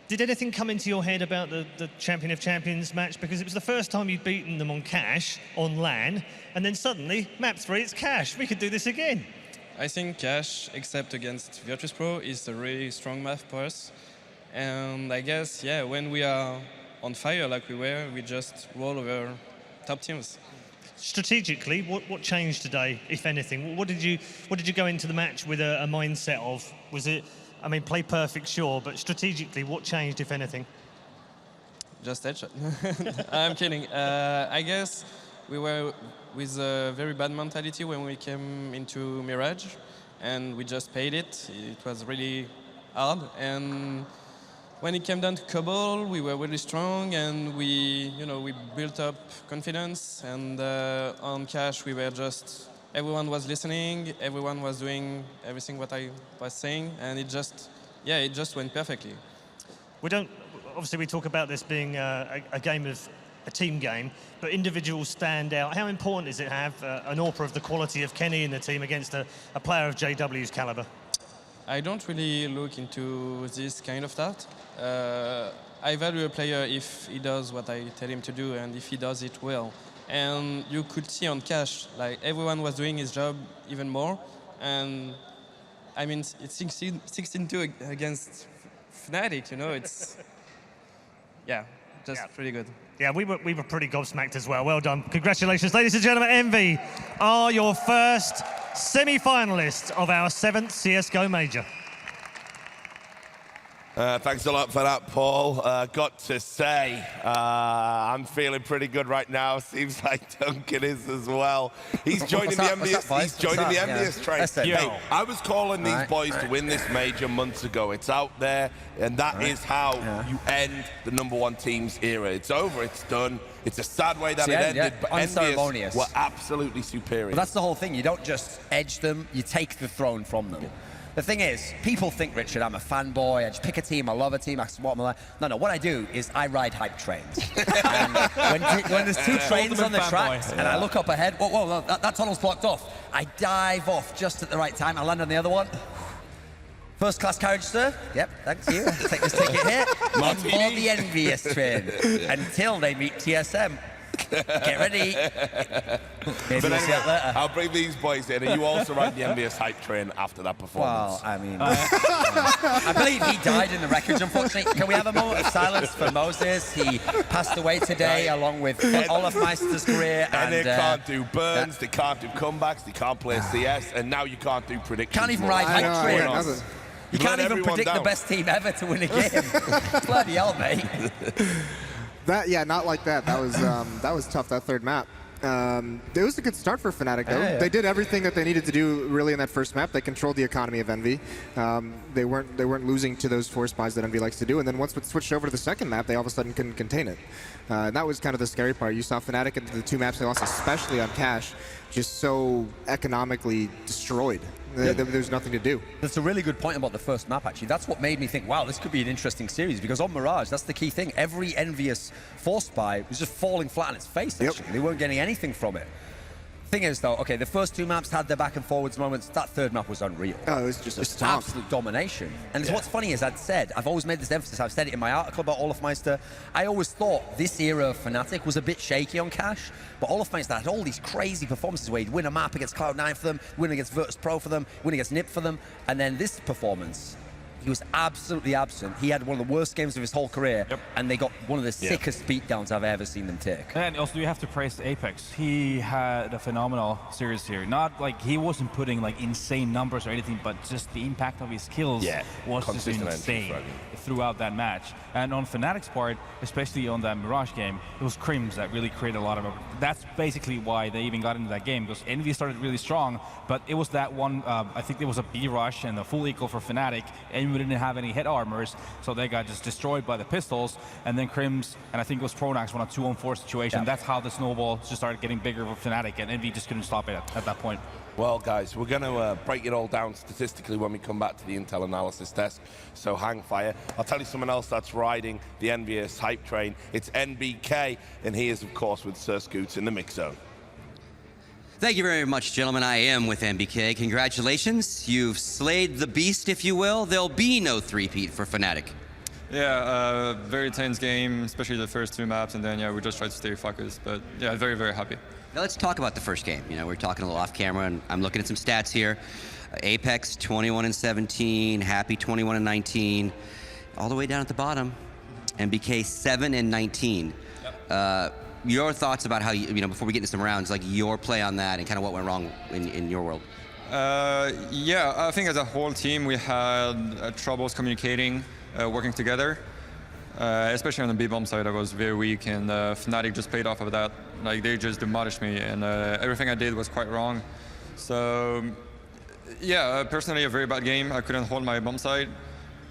Did anything come into your head about the Champion of Champions match? Because it was the first time you'd beaten them on Cash, on LAN, and then suddenly, map 3, it's Cash. We could do this again. I think Cash, except against Virtus Pro, is a really strong map for us. And I guess, yeah, when we are on fire like we were, we just roll over top teams. Strategically, what changed today, if anything? What did you go into the match with a mindset of? Was it, I mean, play perfect, sure, but strategically, what changed, if anything? Just headshot. I'm kidding. I guess we were with a very bad mentality when we came into Mirage, and we just paid it. It was really hard, and when it came down to Cobble, we were really strong, and we built up confidence. And on Cash, we were just, everyone was listening, everyone was doing everything what I was saying, and it just went perfectly. Obviously we talk about this being a game of a team game, but individuals stand out. How important is it to have an AWPer of the quality of Kenny in the team against a player of JW's caliber? I don't really look into this kind of stuff. I value a player if he does what I tell him to do and if he does it well. And you could see on Cash, like everyone was doing his job even more. And I mean, it's 16-2 against Fnatic, you know, it's, yeah, just pretty good. Yeah, we were pretty gobsmacked as well. Well done. Congratulations, ladies and gentlemen. Envy are your first semi-finalists of our 7th CSGO Major. Thanks a lot for that, Paul. Got to say, I'm feeling pretty good right now. Seems like Duncan is as well. He's joining the EnVyUs. He's joining the EnVyUs train. Hey, I was calling these boys to win this major months ago. It's out there, and that is how you end the #1 team's era. It's over. It's done. It's a sad way that it ended, but EnVyUs were absolutely superior. But that's the whole thing. You don't just edge them. You take the throne from them. The thing is, people think, Richard, I'm a fanboy, I just pick a team, I love a team, I support them. No, what I do is I ride hype trains. And when there's 2 trains on the tracks and I look up ahead, whoa, that tunnel's blocked off. I dive off just at the right time, I land on the other one. First class carriage, sir? Yep, thanks you. Take this ticket here. On board the EnVyUs train until they meet TSM. Get ready. Maybe we'll see that later. I'll bring these boys in, and you also ride the EnVyUs hype train after that performance. Well, I mean, I believe he died in the wreckage, unfortunately. Can we have a moment of silence for Moses? He passed away today, along with Olafmeister's career. And they can't do burns, they can't do comebacks, they can't play CS, and now you can't do predictions. Can't even ride hype trains. You can't even predict the best team ever to win a game. Bloody hell, mate. Yeah, not like that. That was tough, that third map. It was a good start for Fnatic, though. Yeah. They did everything that they needed to do, really, in that first map. They controlled the economy of Envy. They weren't losing to those force buys that Envy likes to do. And then once it switched over to the second map, they all of a sudden couldn't contain it. And that was kind of the scary part. You saw Fnatic in the 2 maps they lost, especially on Cash, just so economically destroyed. There's nothing to do. That's a really good point about the first map, actually. That's what made me think, wow, this could be an interesting series, because on Mirage, that's the key thing. Every EnVyUs force buy was just falling flat on its face, actually. They weren't getting anything from it. Thing is, though, okay, the first 2 maps had their back and forwards moments. That third map was unreal. Oh, it was just absolute domination. And what's funny is I've always made this emphasis. I've said it in my article about Olafmeister. I always thought this era of Fnatic was a bit shaky on Cash, but Olafmeister had all these crazy performances where he'd win a map against Cloud9 for them, win against Virtus Pro for them, win against NiP for them, and then this performance, he was absolutely absent. He had one of the worst games of his whole career, and they got one of the sickest beatdowns I've ever seen them take. And also, you have to praise Apex. He had a phenomenal series here. Not like he wasn't putting like insane numbers or anything, but just the impact of his skills was just insane throughout that match. And on Fnatic's part, especially on that Mirage game, it was Crims that really created a lot of. That's basically why they even got into that game, because Envy started really strong, but it was that one. I think there was a B rush and a full equal for Fnatic, and we didn't have any hit armors, so they got just destroyed by the pistols. And then Crims, and I think it was Pronax, won a 2-on-4 situation. That's how the snowball just started getting bigger for Fnatic, and Envy just couldn't stop it at that point. Well, guys, we're going to break it all down statistically when we come back to the Intel analysis desk, so hang fire. I'll tell you someone else that's riding the EnVyUs hype train. It's NBK, and he is, of course, with Sir Scoots in the mix zone. Thank you very much, gentlemen. I am with NBK. Congratulations. You've slayed the beast, if you will. There'll be no three-peat for Fnatic. Yeah, very tense game, especially the first 2 maps, and then, we just tried to stay focused. But, yeah, very, very happy. Now let's talk about the first game. You know, we're talking a little off camera, and I'm looking at some stats here. Apex 21-17, Happy 21-19, all the way down at the bottom. NBK 7-19. Your thoughts about how you know, before we get into some rounds, like your play on that and kind of what went wrong in your world? Yeah, I think as a whole team we had troubles communicating, working together. Especially on the B-bomb side, I was very weak, and Fnatic just played off of that. Like, they just demolished me, and everything I did was quite wrong. So, yeah, personally, a very bad game. I couldn't hold my bomb side.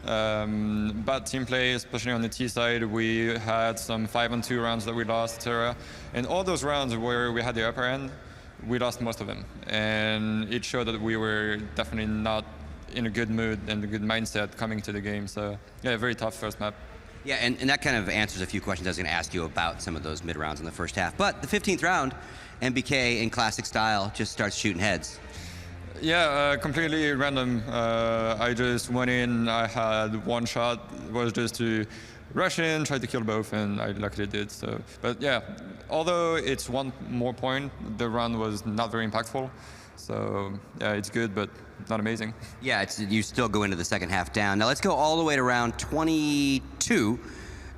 Bad team play, especially on the T side. We had some 5-on-2 rounds that we lost, etc. And all those rounds where we had the upper end, we lost most of them. And it showed that we were definitely not in a good mood and a good mindset coming to the game. So, yeah, very tough first map. Yeah, and that kind of answers a few questions I was going to ask you about some of those mid-rounds in the first half. But the 15th round, NBK in classic style just starts shooting heads. Yeah, completely random. I just went in, I had one shot, it was just to rush in, try to kill both, and I luckily did. So, but yeah, although it's one more point, the round was not very impactful. So yeah, it's good, but not amazing. Yeah, you still go into the second half down. Now let's go all the way to round 22.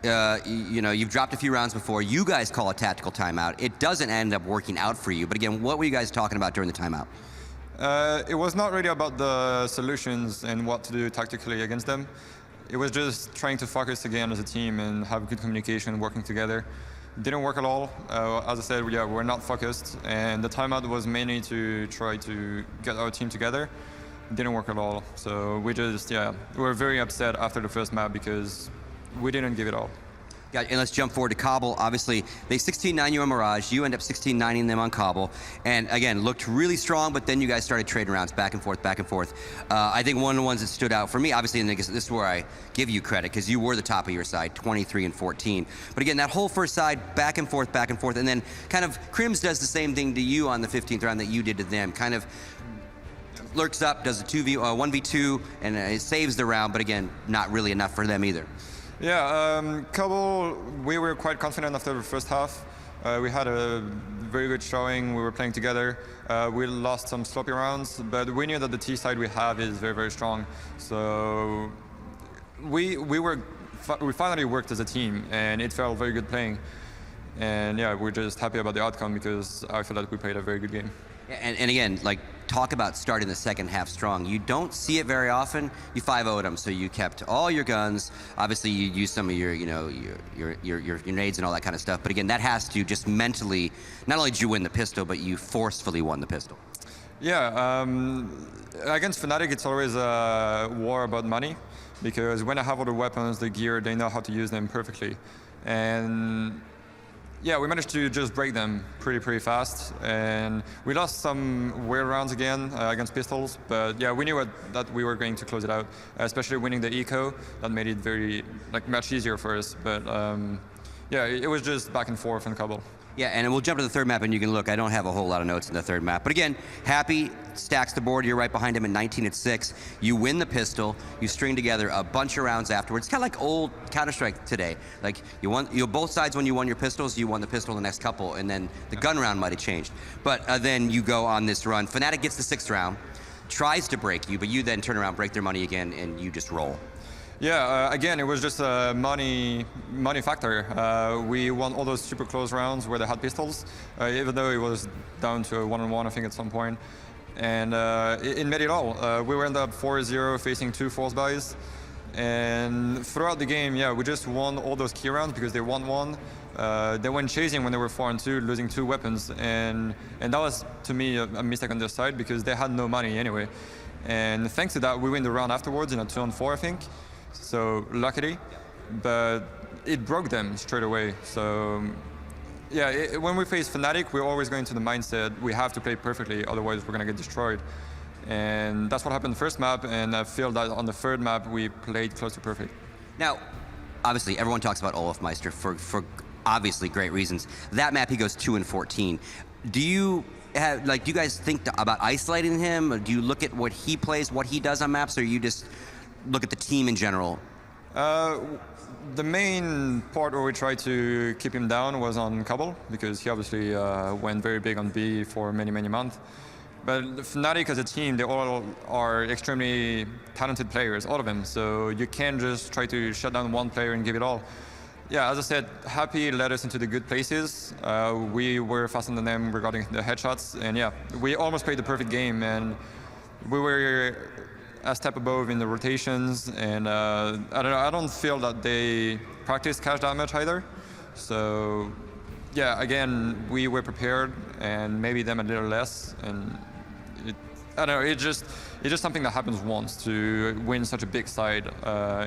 You know, you've dropped a few rounds before. You guys call a tactical timeout. It doesn't end up working out for you. But again, what were you guys talking about during the timeout? It was not really about the solutions and what to do tactically against them. It was just trying to focus again as a team and have good communication, working together. Didn't work at all. As I said, yeah, we're not focused, and the timeout was mainly to try to get our team together. Didn't work at all. So we just, yeah, we were very upset after the first map because we didn't give it all. Yeah, and let's jump forward to Cobble. Obviously, they 16-9 you on Mirage. You end up 16-9ing them on Cobble. And again, looked really strong, but then you guys started trading rounds back and forth, back and forth. I think one of the ones that stood out for me, obviously, and this is where I give you credit, because you were the top of your side, 23-14. But again, that whole first side, back and forth, and then kind of Crims does the same thing to you on the 15th round that you did to them. Kind of lurks up, does a 1v2, and it saves the round, but again, not really enough for them either. Yeah, Cobble, we were quite confident after the first half. We had a very good showing. We were playing together. We lost some sloppy rounds, but we knew that the T side we have is very, very strong. So we finally worked as a team, and it felt very good playing. And yeah, we're just happy about the outcome because I feel that we played a very good game. And again, like, talk about starting the second half strong. You don't see it very often. You 5-0'd them, so you kept all your guns. Obviously, you used some of your, you know, your nades and all that kind of stuff. But again, that has to just mentally, not only did you win the pistol, but you forcefully won the pistol. Yeah, against Fnatic, it's always a war about money, because when I have all the weapons, the gear, they know how to use them perfectly. And yeah, we managed to just break them pretty fast, and we lost some weird rounds again against pistols, but yeah, we knew that we were going to close it out, especially winning the eco. That made it very, like, much easier for us, but yeah, it was just back and forth in Cobble. Yeah, and we'll jump to the third map, and you can look. I don't have a whole lot of notes in the third map. But again, Happy stacks the board. You're right behind him at 19-6. You win the pistol. You string together a bunch of rounds afterwards. It's kind of like old Counter-Strike today. Like, you both sides, when you won your pistols, you won the pistol in the next couple, and then the gun round might have changed. But then you go on this run. Fnatic gets the 6th round, tries to break you, but you then turn around, break their money again, and you just roll. Yeah, again, it was just a money factor. We won all those super close rounds where they had pistols, even though it was down to a 1-on-1, I think, at some point. And it made it all. We ended up 4-0, facing 2 force buys. And throughout the game, yeah, we just won all those key rounds because they won one. They went chasing when they were 4-2, losing 2 weapons. And that was, to me, a mistake on their side because they had no money anyway. And thanks to that, we win the round afterwards in a 2-on-4, I think. So luckily, but it broke them straight away. So yeah, when we face Fnatic, we're always going to the mindset we have to play perfectly, otherwise we're gonna get destroyed. And that's what happened the first map, and I feel that on the third map we played close to perfect. Now, obviously everyone talks about Olofmeister for obviously great reasons. That map he goes 2-14. Do you guys think about isolating him? Or do you look at what he plays, what he does on maps, or you just look at the team in general? The main part where we tried to keep him down was on Cobble, because he obviously went very big on B for many months. But Fnatic as a team, they all are extremely talented players, all of them. So you can't just try to shut down one player and give it all. Yeah, as I said, Happy led us into the good places. We were faster than them regarding the headshots. And yeah, we almost played the perfect game. And we were a step above in the rotations, and I don't know, I don't feel that they practice cash that much either. So yeah, again, we were prepared, and maybe them a little less, and I don't know, it's just something that happens once to win such a big side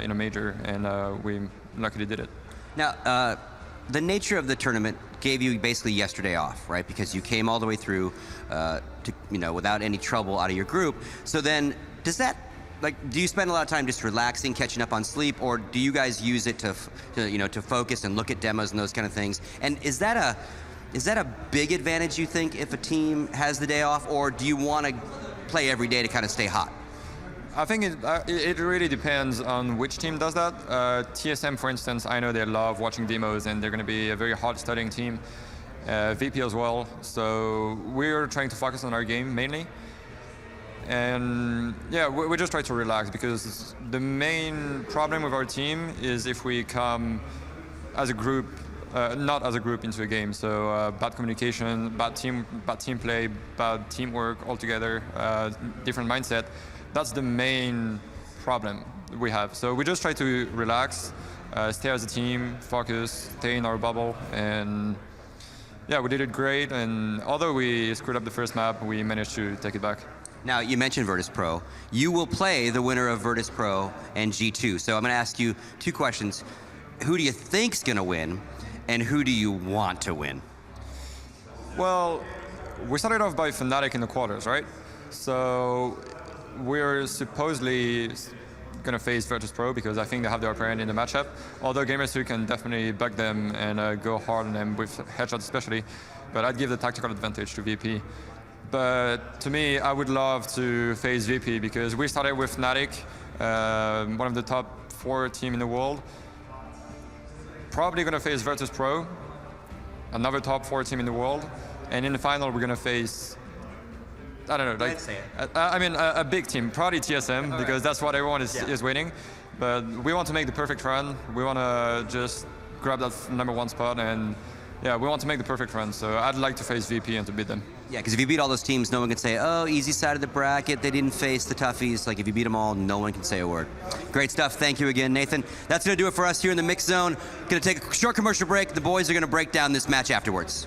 in a major, and we luckily did it. Now, the nature of the tournament gave you basically yesterday off, right? Because you came all the way through without any trouble out of your group. So then, do you spend a lot of time just relaxing, catching up on sleep, or do you guys use it to focus and look at demos and those kind of things? And is that a big advantage, you think, if a team has the day off, or do you want to play every day to kind of stay hot? I think it really depends on which team does that. TSM, for instance, I know they love watching demos, and they're going to be a very hard studying team. VP as well. So we're trying to focus on our game mainly. And yeah, we just try to relax because the main problem with our team is if we come as a group, not as a group into a game. So bad communication, bad team play, bad teamwork altogether, different mindset. That's the main problem we have. So we just try to relax, stay as a team, focus, stay in our bubble, and yeah, we did it great. And although we screwed up the first map, we managed to take it back. Now, you mentioned Virtus Pro. You will play the winner of Virtus Pro and G2. So I'm going to ask you two questions. Who do you think's going to win, and who do you want to win? Well, we started off by Fnatic in the quarters, right? So we're supposedly going to face Virtus Pro because I think they have the upper hand in the matchup. Although Gamers2 can definitely bug them and go hard on them with headshots especially. But I'd give the tactical advantage to VP. But to me, I would love to face VP because we started with Fnatic, one of the top 4 teams in the world. Probably going to face Virtus Pro, another top 4 team in the world. And in the final, we're going to face, I don't know, like, a big team, probably TSM, because that's what everyone is waiting. But we want to make the perfect run. We want to just grab that #1 spot, and yeah, we want to make the perfect run. So I'd like to face VP and to beat them. Yeah, because if you beat all those teams, no one can say, oh, easy side of the bracket, they didn't face the toughies. Like, if you beat them all, no one can say a word. Great stuff. Thank you again, Nathan. That's going to do it for us here in the Mix Zone. Going to take a short commercial break. The boys are going to break down this match afterwards.